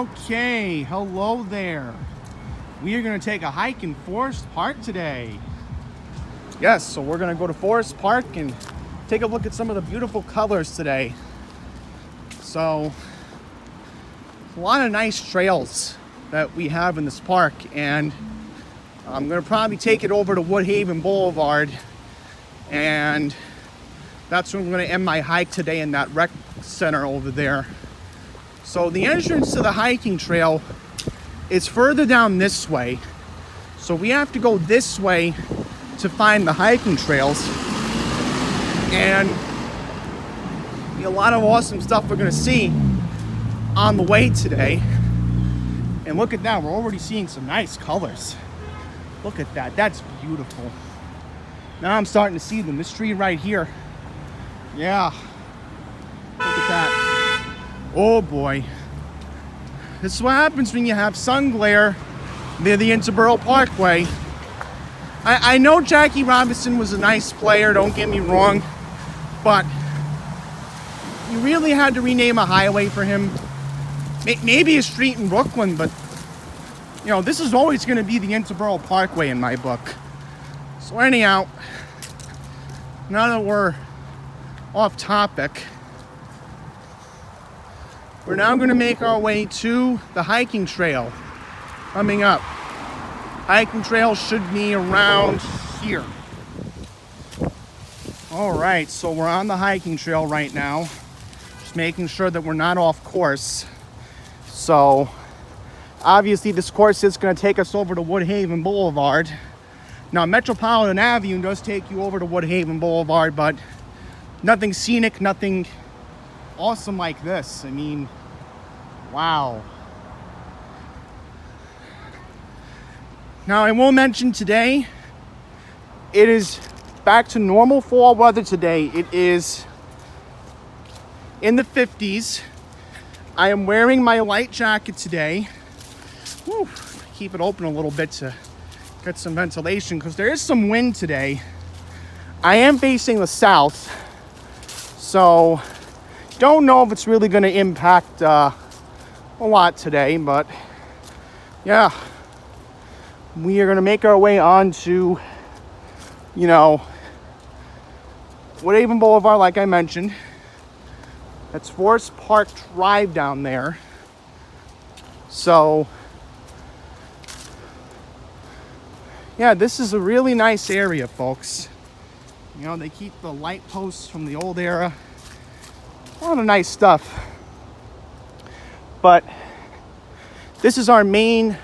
Okay, hello there. We are going to take a hike in Forest Park today. Yes, so we're going to go to Forest Park and take a look at some of the beautiful colors today. So, a lot of nice trails that we have in this park, and I'm going to probably take it over to Woodhaven Boulevard, and that's where I'm going to end my hike today in that rec center over there. So the entrance to the hiking trail is further down this way. So we have to go this way to find the hiking trails. And a lot of awesome stuff we're gonna see on the way today. And look at that, we're already seeing some nice colors. Look at that, that's beautiful. Now I'm starting to see them, this tree right here. Yeah, look at that. Oh boy. This is what happens when you have sun glare near the Interboro Parkway. I know Jackie Robinson was a nice player, don't get me wrong, but you really had to rename a highway for him. Maybe a street in Brooklyn, but you know, this is always going to be the Interboro Parkway in my book. So anyhow, now that we're off topic, we're now going to make our way to the hiking trail coming up. Hiking trail should be around here. All right, so we're on the hiking trail right now. Just making sure that we're not off course. So obviously this course is going to take us over to Woodhaven Boulevard. Now Metropolitan Avenue does take you over to Woodhaven Boulevard, but nothing scenic, nothing awesome like this. I mean, wow. Now I will mention today, it is back to normal fall weather today. It is in the 50s. I am wearing my light jacket today. Whew, keep it open a little bit to get some ventilation because there is some wind today. I am facing the south, so don't know if it's really going to impact a lot today, but yeah, we are going to make our way on to, you know, Woodhaven Boulevard, like I mentioned. That's Forest Park Drive down there. So yeah, this is a really nice area, folks. You know, they keep the light posts from the old era. A lot of nice stuff. But this is our main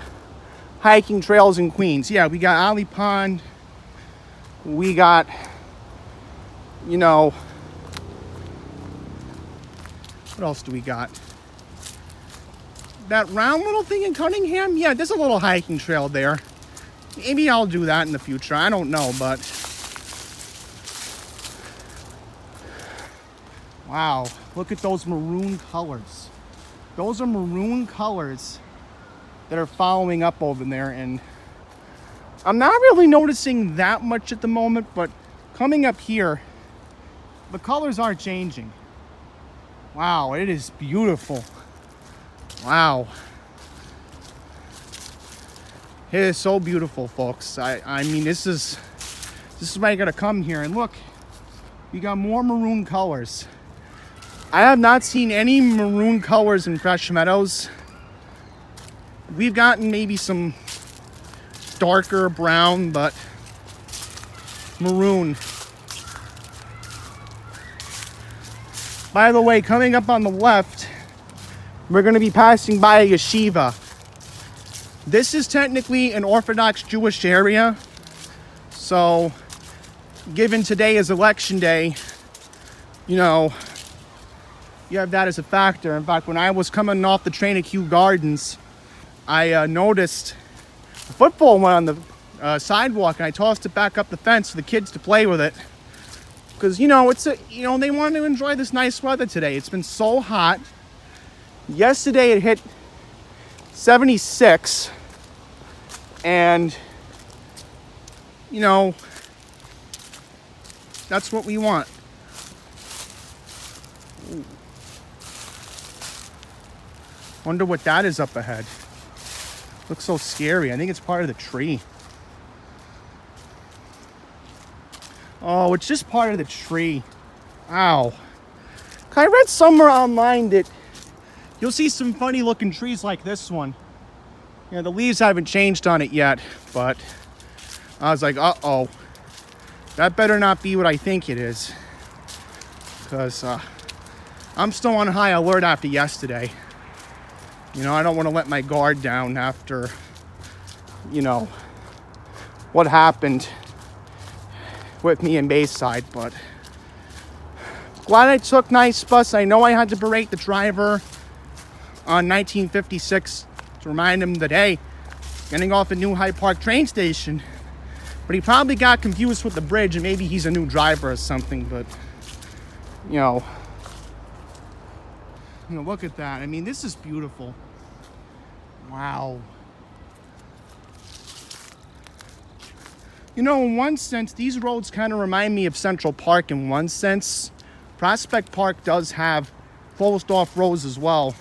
hiking trails in Queens. Yeah, we got Alley Pond. We got, you know, what else do we got? That round little thing in Cunningham? Yeah, there's a little hiking trail there. Maybe I'll do that in the future. I don't know, but wow, look at those maroon colors. Those are maroon colors that are following up over there, and I'm not really noticing that much at the moment, but coming up here, the colors are changing. Wow, it is beautiful. Wow. It is so beautiful, folks. I mean, this is why you gotta come here, and look, we got more maroon colors. I have not seen any maroon colors in Fresh Meadows. We've gotten maybe some darker brown, but maroon. By the way, coming up on the left, we're going to be passing by a yeshiva. This is technically an Orthodox Jewish area. So, given today is election day, you know, you have that as a factor. In fact, when I was coming off the train at Kew Gardens, I noticed a football went on the sidewalk, and I tossed it back up the fence for the kids to play with it. Because, you know, they want to enjoy this nice weather today. It's been so hot. Yesterday it hit 76, and, you know, that's what we want. Ooh. Wonder what that is up ahead. Looks so scary. I think it's part of the tree. Oh, it's just part of the tree. Ow. I read somewhere online that you'll see some funny looking trees like this one. You know, the leaves haven't changed on it yet, but I was like, uh-oh. That better not be what I think it is. Because I'm still on high alert after yesterday. You know, I don't want to let my guard down after, you know, what happened with me in Bayside, but glad I took Nice Bus. I know I had to berate the driver on 1956 to remind him that, hey, getting off at New Hyde Park train station. But he probably got confused with the bridge, and maybe he's a new driver or something, but, you know, look at that. I mean, this is beautiful. Wow. You know, in one sense, these roads kind of remind me of Central Park in one sense. Prospect Park does have closed off roads as well.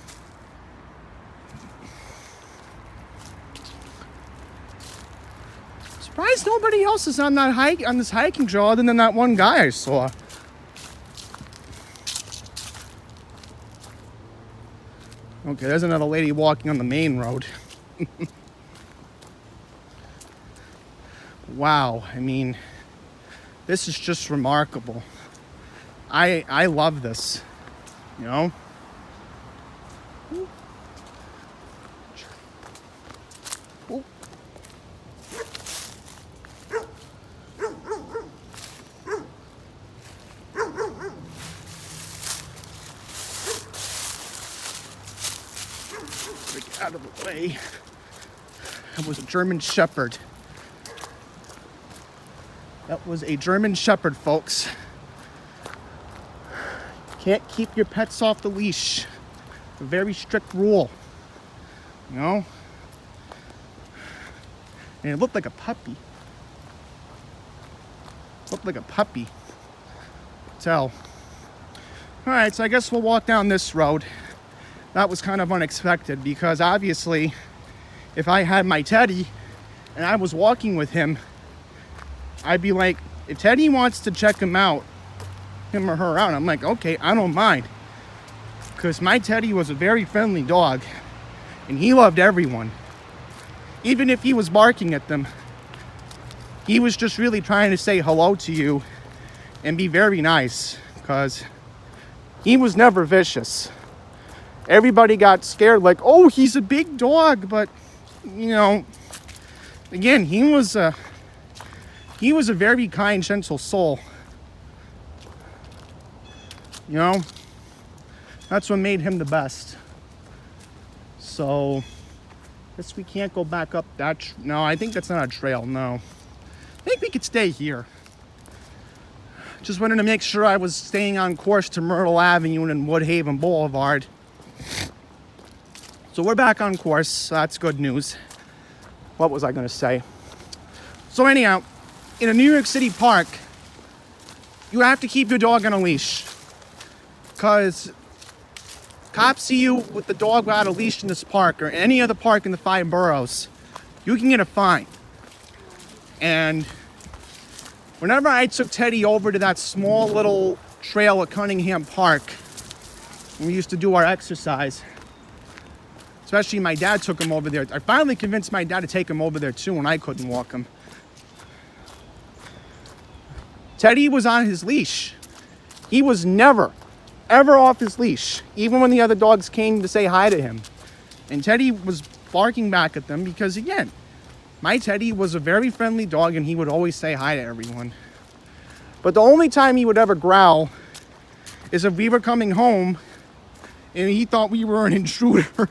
Surprised nobody else is on that on this hiking trail other than that one guy I saw. Okay, there's another lady walking on the main road. Wow, I mean, this is just remarkable. I love this, you know? Ooh. Ooh. Get out of the way. That was a German Shepherd. That was a German Shepherd, folks. Can't keep your pets off the leash. A very strict rule. You know? And it looked like a puppy. Looked like a puppy. Tell. Alright, so I guess we'll walk down this road. That was kind of unexpected because obviously if I had my Teddy and I was walking with him, I'd be like, if Teddy wants to check him out, him or her out, I'm like, okay, I don't mind. Because my Teddy was a very friendly dog and he loved everyone. Even if he was barking at them, he was just really trying to say hello to you and be very nice because he was never vicious. Everybody got scared like, oh, he's a big dog. But, you know, again, he was a very kind, gentle soul. You know, that's what made him the best. So, guess we can't go back up that. No, I think that's not a trail. No, I think we could stay here. Just wanted to make sure I was staying on course to Myrtle Avenue and Woodhaven Boulevard. So we're back on course. So that's good news. What was I going to say? So anyhow, in a New York City park, you have to keep your dog on a leash. Because cops see you with the dog without a leash in this park or any other park in the 5 boroughs, you can get a fine. And whenever I took Teddy over to that small little trail at Cunningham Park, when we used to do our exercise, especially my dad took him over there. I finally convinced my dad to take him over there too when I couldn't walk him. Teddy was on his leash. He was never, ever off his leash, even when the other dogs came to say hi to him. And Teddy was barking back at them because, again, my Teddy was a very friendly dog and he would always say hi to everyone. But the only time he would ever growl is if we were coming home and he thought we were an intruder.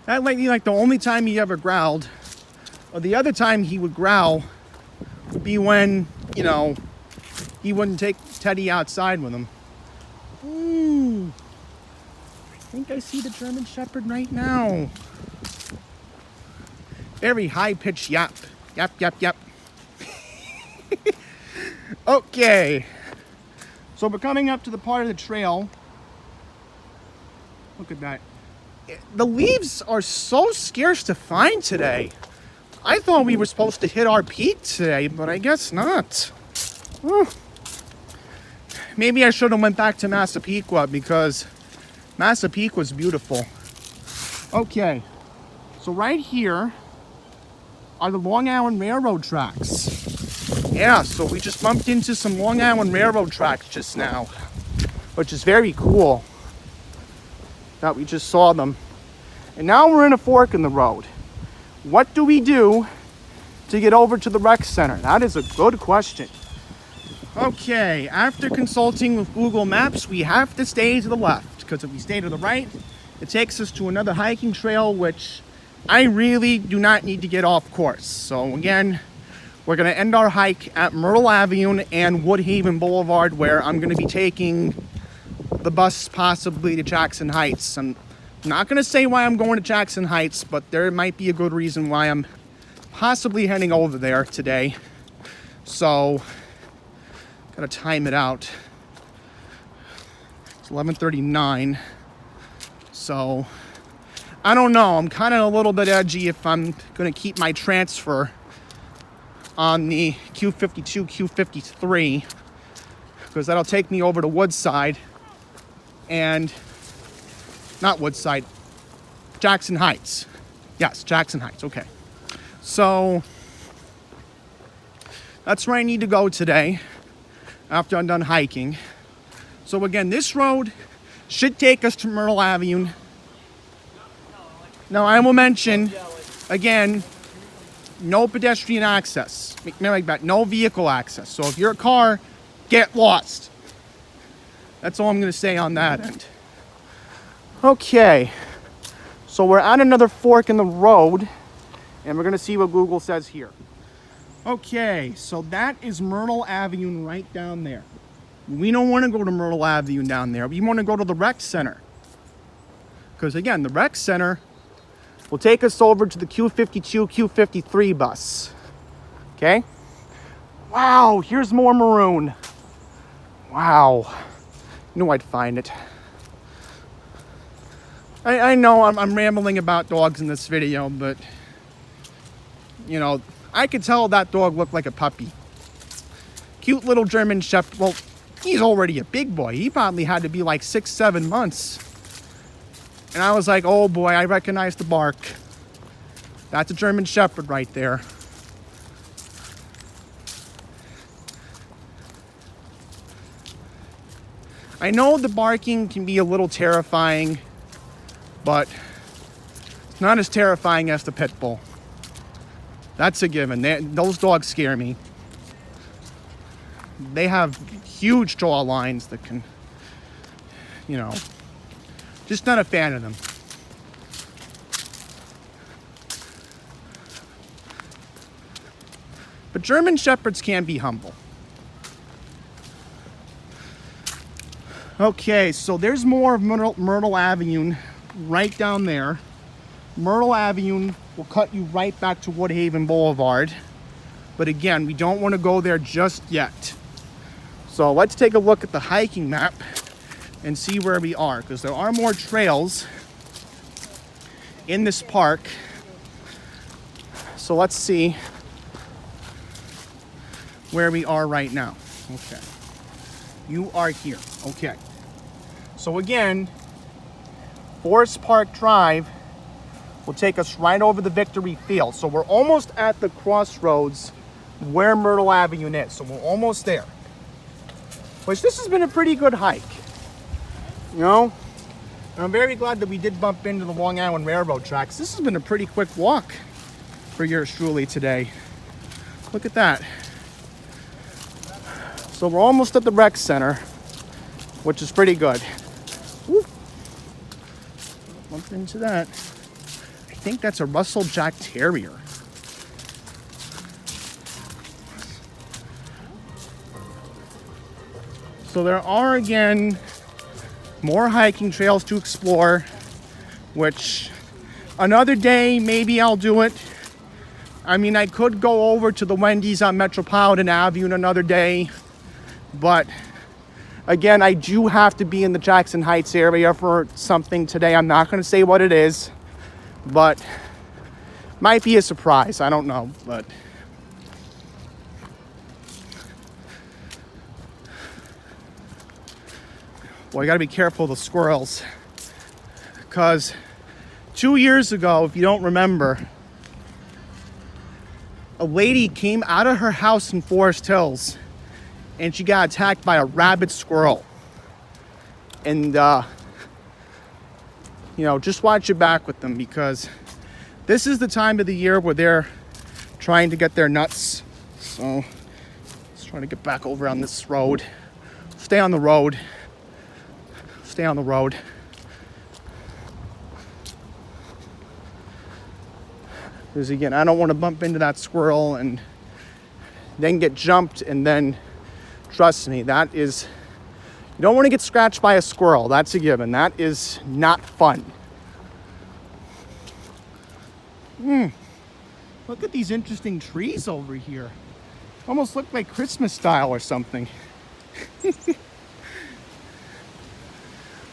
That might be like the only time he ever growled. Or the other time he would growl would be when, you know, he wouldn't take Teddy outside with him. Ooh. I think I see the German Shepherd right now. Very high-pitched yap. Yap, yap, yap. Okay. So we're coming up to the part of the trail Look at that. The leaves are so scarce to find today. I thought we were supposed to hit our peak today, but I guess not. Maybe I should have went back to Massapequa because Massapequa was beautiful. Okay, so right here are the Long Island Railroad tracks. Yeah, so we just bumped into some Long Island Railroad tracks just now, which is very cool that we just saw them. And now we're in a fork in the road. What do we do to get over to the rec center? That is a good question. Okay, after consulting with Google Maps, we have to stay to the left, because if we stay to the right, it takes us to another hiking trail, which I really do not need to get off course. So again, we're going to end our hike at Myrtle Avenue and Woodhaven Boulevard, where I'm going to be taking the bus possibly to Jackson Heights. I'm not going to say why I'm going to Jackson Heights, but there might be a good reason why I'm possibly heading over there today. So gotta time it out. It's 11:39. So I don't know. I'm kind of a little bit edgy if I'm gonna keep my transfer on the Q52, Q53, because that'll take me over to Woodside and not Woodside, Jackson Heights. Yes, Jackson Heights. Okay. So that's where I need to go today after I'm done hiking. So again, this road should take us to Myrtle Avenue. Now I will mention, again, no pedestrian access. No vehicle access. So if you're a car, get lost. That's all I'm going to say on that end. Okay. So we're at another fork in the road, and we're going to see what Google says here. Okay, so that is Myrtle Avenue right down there. We don't want to go to Myrtle Avenue down there. We want to go to the rec center. Because again, the rec center will take us over to the Q52, Q53 bus. Okay? Wow, here's more maroon. Wow. Knew I'd find it. I know I'm rambling about dogs in this video, but you know, I could tell that dog looked like a puppy. Cute little German Shepherd. Well, he's already a big boy. He probably had to be like 6-7 months. And I was like, oh boy, I recognize the bark. That's a German Shepherd right there. I know the barking can be a little terrifying, but it's not as terrifying as the pit bull. That's a given. Those dogs scare me. They have huge jaw lines that can, you know, just not a fan of them. But German Shepherds can be humble. Okay, so there's more of Myrtle Avenue right down there. Myrtle Avenue will cut you right back to Woodhaven Boulevard. But again, we don't want to go there just yet. So let's take a look at the hiking map and see where we are, because there are more trails in this park. So let's see where we are right now. Okay. You are here. Okay. So again, Forest Park Drive will take us right over the Victory Field. So we're almost at the crossroads where Myrtle Avenue is. So we're almost there. Which this has been a pretty good hike. You know? And I'm very glad that we did bump into the Long Island Railroad tracks. This has been a pretty quick walk for yours truly today. Look at that. So we're almost at the rec center, which is pretty good. Woo. Bump into that. I think that's a Russell Jack Terrier. So there are, again, more hiking trails to explore, which another day, maybe I'll do it. I mean, I could go over to the Wendy's on Metropolitan Avenue another day, but Again, I do have to be in the Jackson Heights area for something today. I'm not going to say what it is, but might be a surprise. I don't know, but well, I got to be careful of the squirrels, because 2 years ago, if you don't remember, a lady came out of her house in Forest Hills and she got attacked by a rabid squirrel. And, just watch your back with them, because this is the time of the year where they're trying to get their nuts. So let's try to get back over on this road. Stay on the road. Stay on the road. Because again, I don't want to bump into that squirrel and then get jumped, and then, trust me, that is, you don't want to get scratched by a squirrel. That's a given. That is not fun. Look at these interesting trees over here. Almost look like Christmas style or something.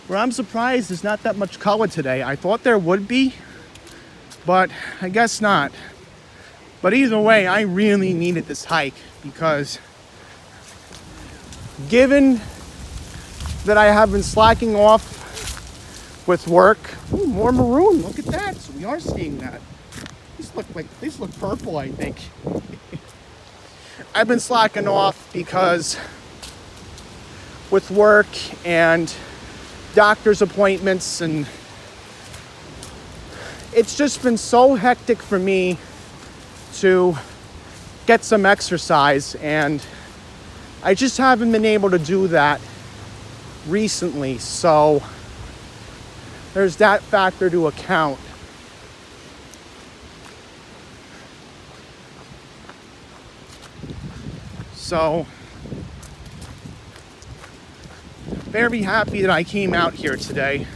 Where I'm surprised there's not that much color today. I thought there would be, but I guess not. But either way, I really needed this hike, because given that I have been slacking off with work. Ooh, more maroon, look at that. So we are seeing that. These look purple, I think. I've been slacking off because with work and doctor's appointments, and it's just been so hectic for me to get some exercise, and I just haven't been able to do that recently. So there's that factor to account. So very happy that I came out here today.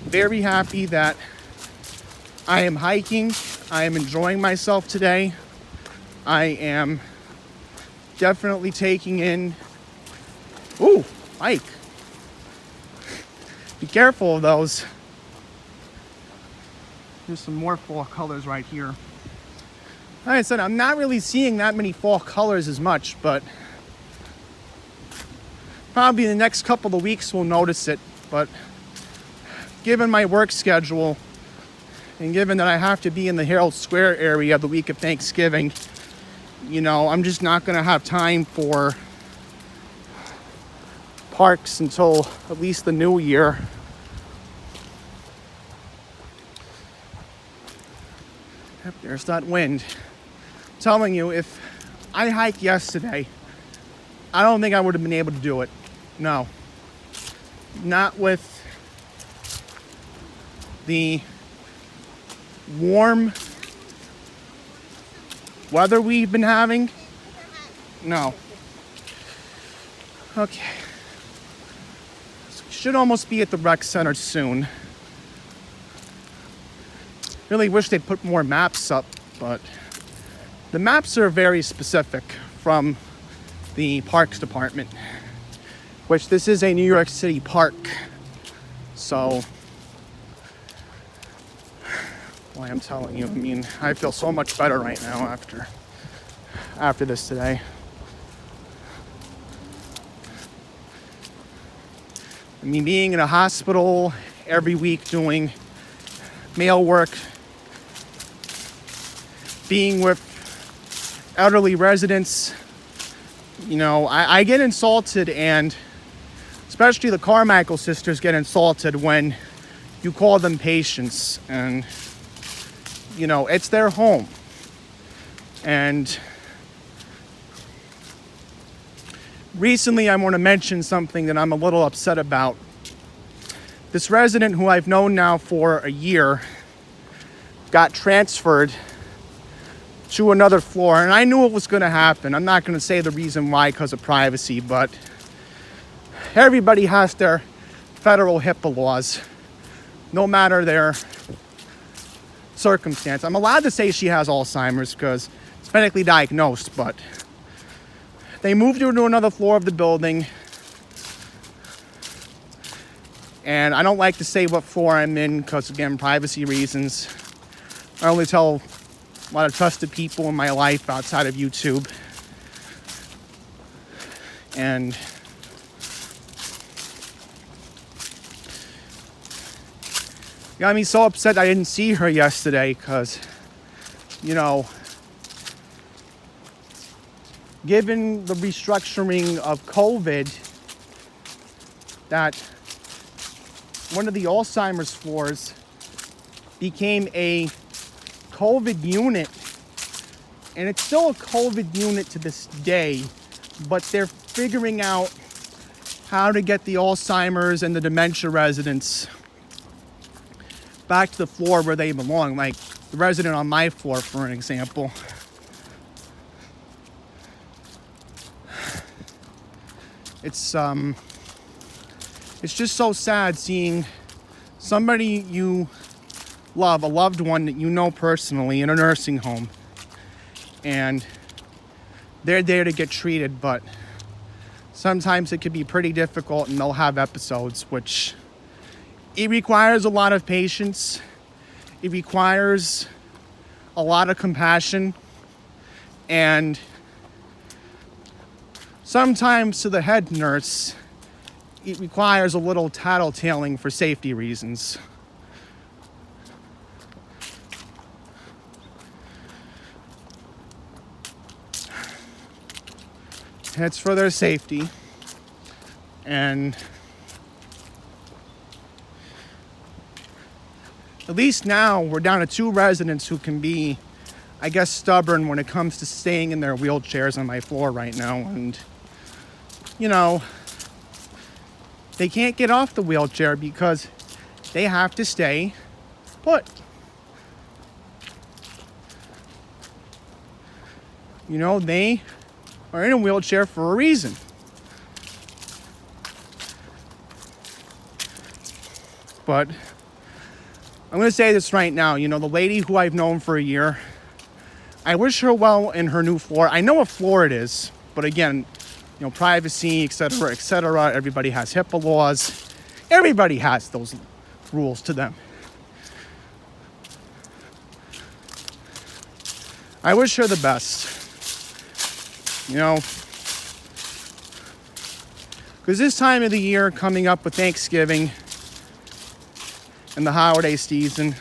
Very happy that I am hiking. I am enjoying myself today. I am definitely taking in... Ooh, Mike. Be careful of those. There's some more fall colors right here. Like I said, I'm not really seeing that many fall colors as much, but probably in the next couple of weeks we'll notice it. But given my work schedule, and given that I have to be in the Herald Square area the week of Thanksgiving, I'm just not going to have time for parks until at least the new year. Yep, there's that wind. I'm telling you, if I hiked yesterday, I don't think I would have been able to do it. No. Not with the warm weather we've been having. No. Okay. So we should almost be at the rec center soon. Really wish they'd put more maps up, but the maps are very specific from the Parks Department, which this is a New York City park. So, boy, I'm telling you, I feel so much better right now after this today. Being in a hospital every week doing mail work, being with elderly residents, I get insulted, and especially the Carmichael sisters get insulted when you call them patients, and it's their home. And recently I want to mention something that I'm a little upset about. This resident, who I've known now for a year, got transferred to another floor, and I knew it was going to happen. I'm not going to say the reason why because of privacy, but everybody has their federal HIPAA laws, no matter their circumstance. I'm allowed to say she has Alzheimer's because it's medically diagnosed, but they moved her to another floor of the building. And I don't like to say what floor I'm in because, again, privacy reasons. I only tell a lot of trusted people in my life outside of YouTube. And got me so upset I didn't see her yesterday because, you know, given the restructuring of COVID, that one of the Alzheimer's floors became a COVID unit, and it's still a COVID unit to this day, but they're figuring out how to get the Alzheimer's and the dementia residents back to the floor where they belong, like the resident on my floor, for an example. It's just so sad seeing somebody you love, a loved one that you know personally, in a nursing home, and they're there to get treated, but sometimes it can be pretty difficult, and they'll have episodes which it requires a lot of patience. It requires a lot of compassion, and sometimes to the head nurse, it requires a little tattletaling for safety reasons. And it's for their safety. And at least now we're down to 2 residents who can be, I guess, stubborn when it comes to staying in their wheelchairs on my floor right now. And, you know, they can't get off the wheelchair because they have to stay put. You know, they are in a wheelchair for a reason. But I'm going to say this right now. You know, the lady who I've known for a year, I wish her well in her new floor. I know what floor it is, but again, you know, privacy, etc., etc. Everybody has HIPAA laws. Everybody has those rules to them. I wish her the best. You know, because this time of the year, coming up with Thanksgiving and the holiday season,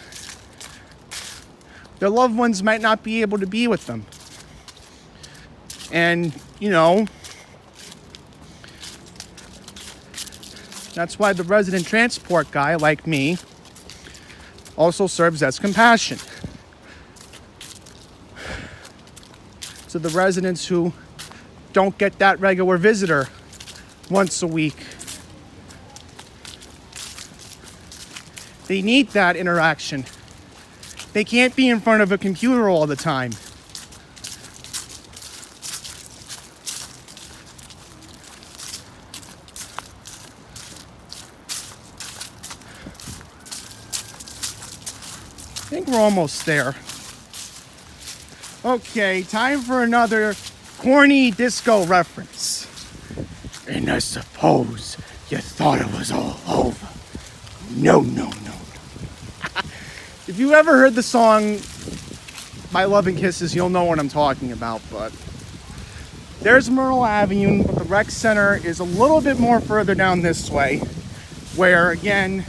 their loved ones might not be able to be with them. And, you know, that's why the resident transport guy, like me, also serves as compassion to the residents who don't get that regular visitor once a week. They need that interaction. They can't be in front of a computer all the time. I think we're almost there. Okay, time for another corny disco reference. And I suppose you thought it was all over. No, no, no, no. If you ever heard the song My Love and Kisses, you'll know what I'm talking about, but there's Myrtle Avenue, but the rec center is a little bit more further down this way, where, again,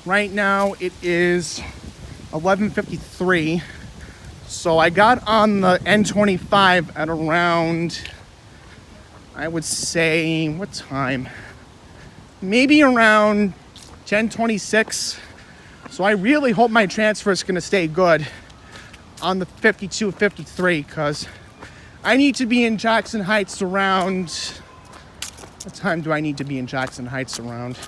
right now it is 11:53. So I got on the N25 at around, I would say, what time? Maybe around 10:26. So I really hope my transfer is going to stay good on the 52-53, because I need to be in Jackson Heights around, what time do I need to be in Jackson Heights around?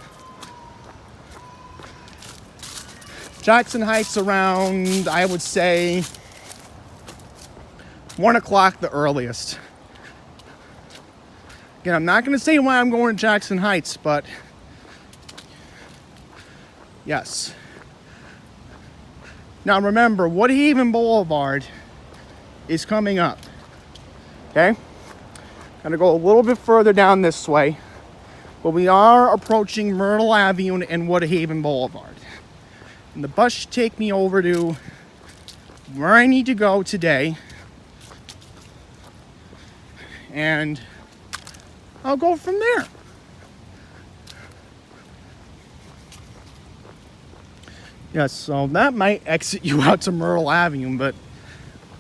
Jackson Heights around, I would say, 1 o'clock the earliest. Again, I'm not going to say why I'm going to Jackson Heights, but yes. Now remember, Woodhaven Boulevard is coming up. Okay? Gotta go a little bit further down this way. But we are approaching Myrtle Avenue and Woodhaven Boulevard. And the bus should take me over to where I need to go today. And I'll go from there. Yes, so that might exit you out to Myrtle Avenue, but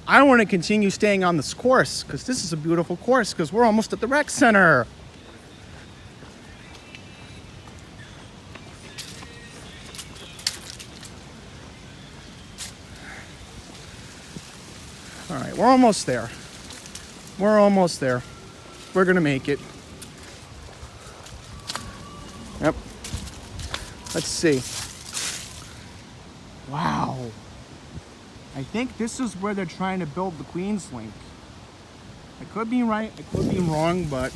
I want to continue staying on this course because this is a beautiful course because we're almost at the rec center. All right, we're almost there. We're almost there. We're gonna make it. Yep. Let's see. Wow. I think this is where they're trying to build the Queens Link. I could be right, I could be wrong, but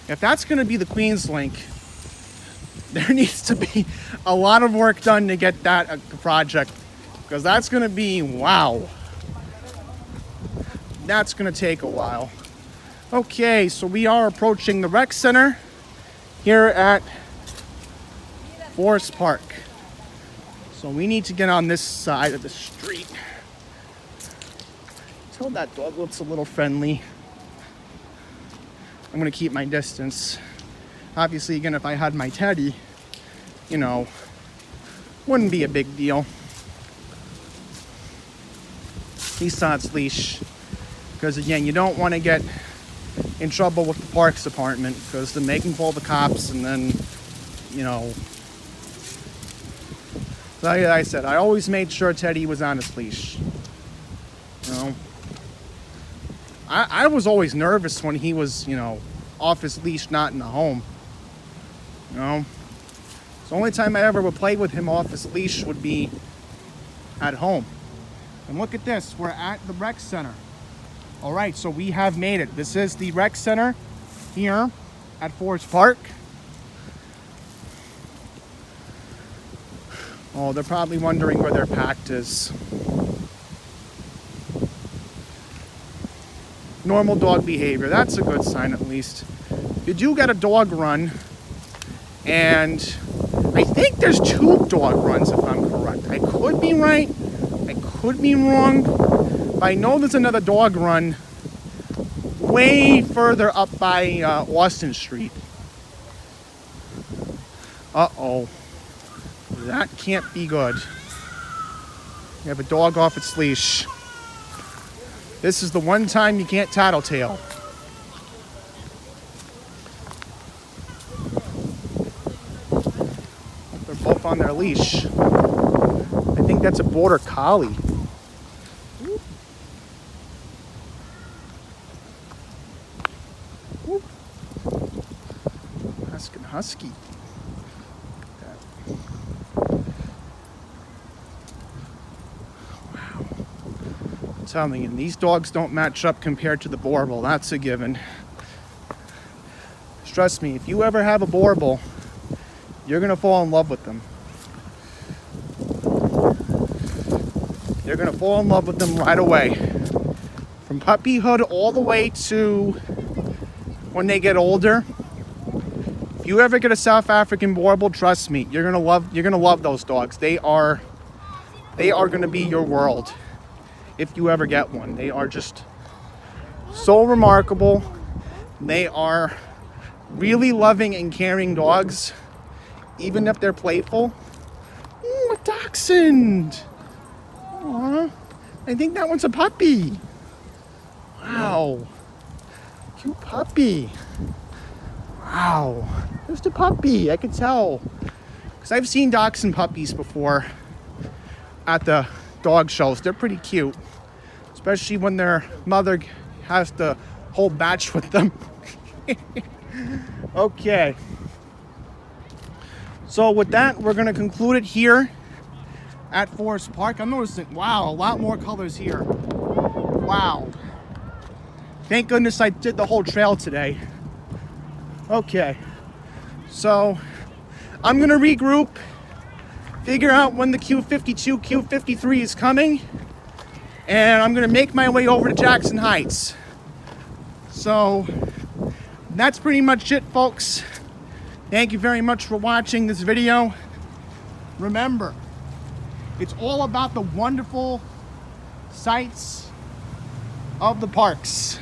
if that's gonna be the Queens Link, there needs to be a lot of work done to get that a project, because that's gonna be, wow. That's gonna take a while. Okay, so we are approaching the rec center here at Forest Park. So we need to get on this side of the street. Tell that dog looks a little friendly. I'm gonna keep my distance. Obviously, again, if I had my Teddy, you know, wouldn't be a big deal. He's on its leash. Because again, you don't want to get in trouble with the Parks Department because then they can call the cops and then, you know. Like I said, I always made sure Teddy was on his leash. You know. I was always nervous when he was, you know, off his leash, not in the home. You know. The only time I ever would play with him off his leash would be at home. And look at this, we're at the rec center. All right, so we have made it. This is the rec center here at Forest Park. Oh, they're probably wondering where their pact is. Normal dog behavior, that's a good sign at least. You do get a dog run, and I think there's 2 dog runs if I'm correct. I could be right, I could be wrong, but I know there's another dog run way further up by Austin Street. Uh-oh. That can't be good. You have a dog off its leash. This is the one time you can't tattletale. They're both on their leash. I think that's a border collie. Alaskan Husky. Wow. I'm telling you, these dogs don't match up compared to the Boerboel. That's a given. Trust me, if you ever have a Boerboel, you're going to fall in love with them. You're going to fall in love with them right away. From puppyhood all the way to when they get older. If you ever get a South African Boerboel, trust me, you're gonna love those dogs. They are gonna be your world if you ever get one. They are just so remarkable. They are really loving and caring dogs, even if they're playful. Ooh, a dachshund. Aww. I think that one's a puppy. Wow. Cute puppy. Wow. There's the puppy. I can tell. Because I've seen dachshund puppies before at the dog shows. They're pretty cute. Especially when their mother has to hold batch with them. Okay. So with that, we're going to conclude it here at Forest Park. I'm noticing, wow, a lot more colors here. Wow. Thank goodness I did the whole trail today. Okay. So I'm going to regroup, figure out when the Q52, Q53 is coming, and I'm going to make my way over to Jackson Heights. So that's pretty much it, folks. Thank you very much for watching this video. Remember, it's all about the wonderful sights of the parks.